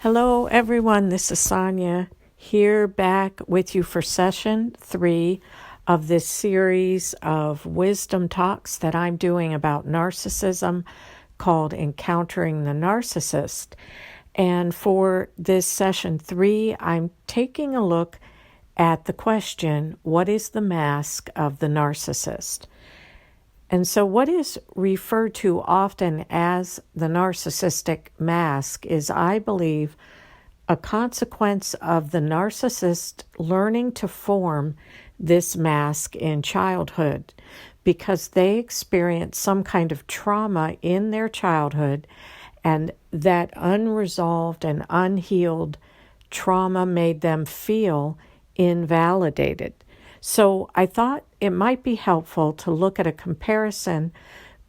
Hello, everyone. This is Sonia here back with you for session 3 of this series of wisdom talks that I'm doing about narcissism called Encountering the Narcissist. And for this session 3, I'm taking a look at the question, what is the mask of the narcissist? And so what is referred to often as the narcissistic mask is, I believe, a consequence of the narcissist learning to form this mask in childhood because they experienced some kind of trauma in their childhood, and that unresolved and unhealed trauma made them feel invalidated. So I thought it might be helpful to look at a comparison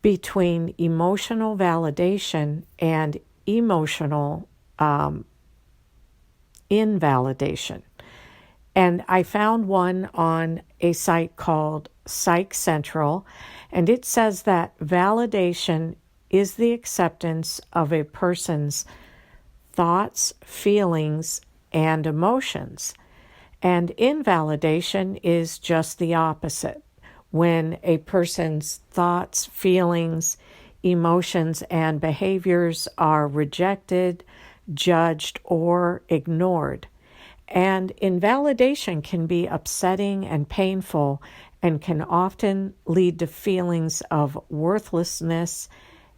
between emotional validation and emotional invalidation. And I found one on a site called Psych Central, and it says that validation is the acceptance of a person's thoughts, feelings, and emotions. And invalidation is just the opposite, when a person's thoughts, feelings, emotions, and behaviors are rejected, judged, or ignored. And invalidation can be upsetting and painful and can often lead to feelings of worthlessness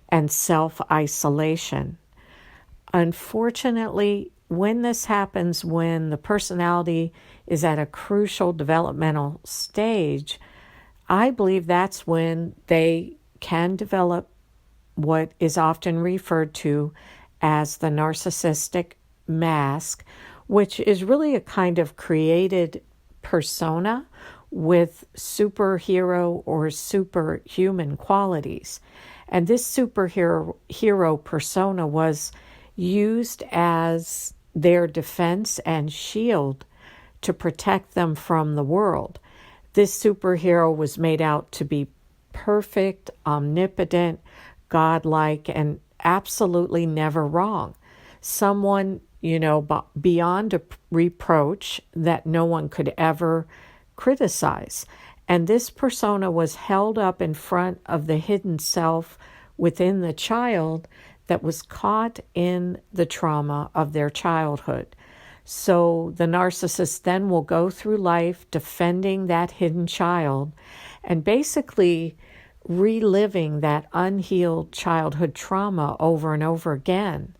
and self-isolation. Unfortunately, when this happens, when the personality is at a crucial developmental stage, I believe that's when they can develop what is often referred to as the narcissistic mask, which is really a kind of created persona with superhero or superhuman qualities. And this superhero persona was used as their defense and shield to protect them from the world. This superhero was made out to be perfect, omnipotent, godlike, and absolutely never wrong. Someone, beyond a reproach that no one could ever criticize. And this persona was held up in front of the hidden self within the child that was caught in the trauma of their childhood. So the narcissist then will go through life defending that hidden child and basically reliving that unhealed childhood trauma over and over again.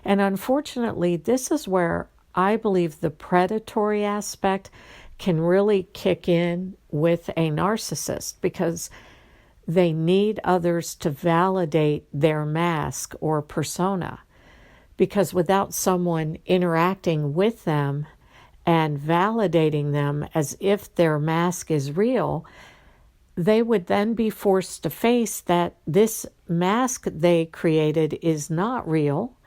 And unfortunately, this is where I believe the predatory aspect can really kick in with a narcissist, because they need others to validate their mask or persona. Because without someone interacting with them and validating them as if their mask is real, they would then be forced to face that this mask they created is not real,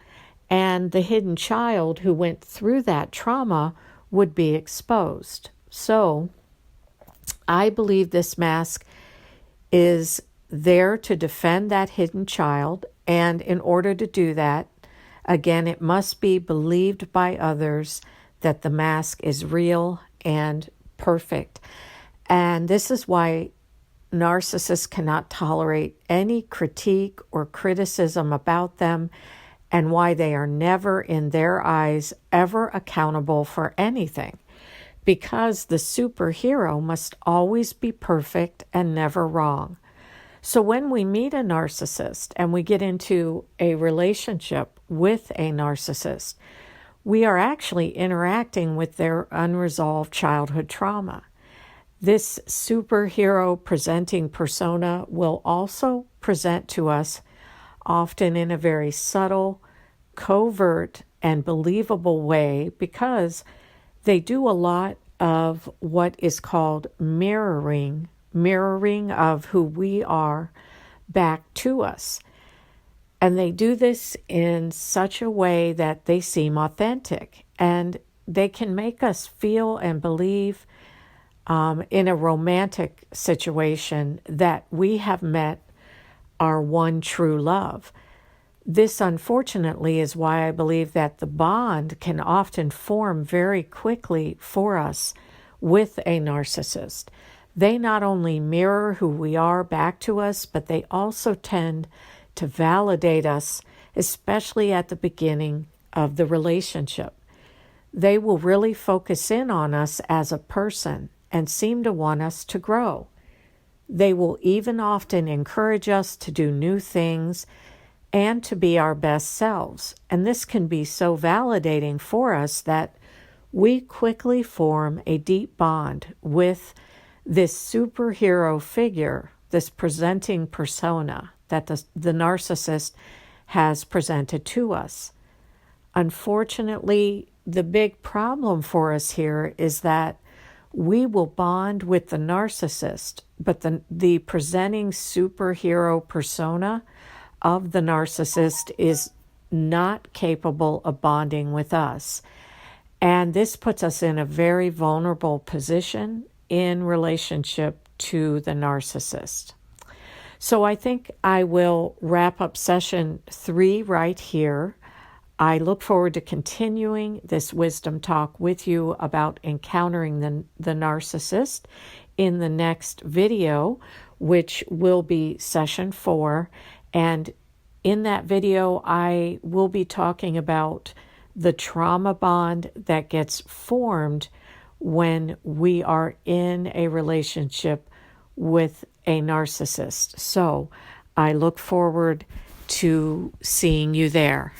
and the hidden child who went through that trauma would be exposed. So I believe this mask is there to defend that hidden child, and in order to do that, again, it must be believed by others that the mask is real and perfect. And this is why narcissists cannot tolerate any critique or criticism about them, and why they are never, in their eyes, ever accountable for anything. Because the superhero must always be perfect and never wrong. So when we meet a narcissist and we get into a relationship with a narcissist, we are actually interacting with their unresolved childhood trauma. This superhero presenting persona will also present to us, often in a very subtle, covert, and believable way, because they do a lot of what is called mirroring of who we are back to us. And they do this in such a way that they seem authentic, and they can make us feel and believe in a romantic situation that we have met our one true love. This, unfortunately, is why I believe that the bond can often form very quickly for us with a narcissist. They not only mirror who we are back to us, but they also tend to validate us, especially at the beginning of the relationship. They will really focus in on us as a person and seem to want us to grow. They will even often encourage us to do new things and to be our best selves. And this can be so validating for us that we quickly form a deep bond with this superhero figure, this presenting persona that the narcissist has presented to us. Unfortunately, the big problem for us here is that we will bond with the narcissist, but the presenting superhero persona of the narcissist is not capable of bonding with us. And this puts us in a very vulnerable position in relationship to the narcissist. So I think I will wrap up session 3 right here. I look forward to continuing this wisdom talk with you about encountering the narcissist in the next video, which will be session 4. And in that video, I will be talking about the trauma bond that gets formed when we are in a relationship with a narcissist. So I look forward to seeing you there.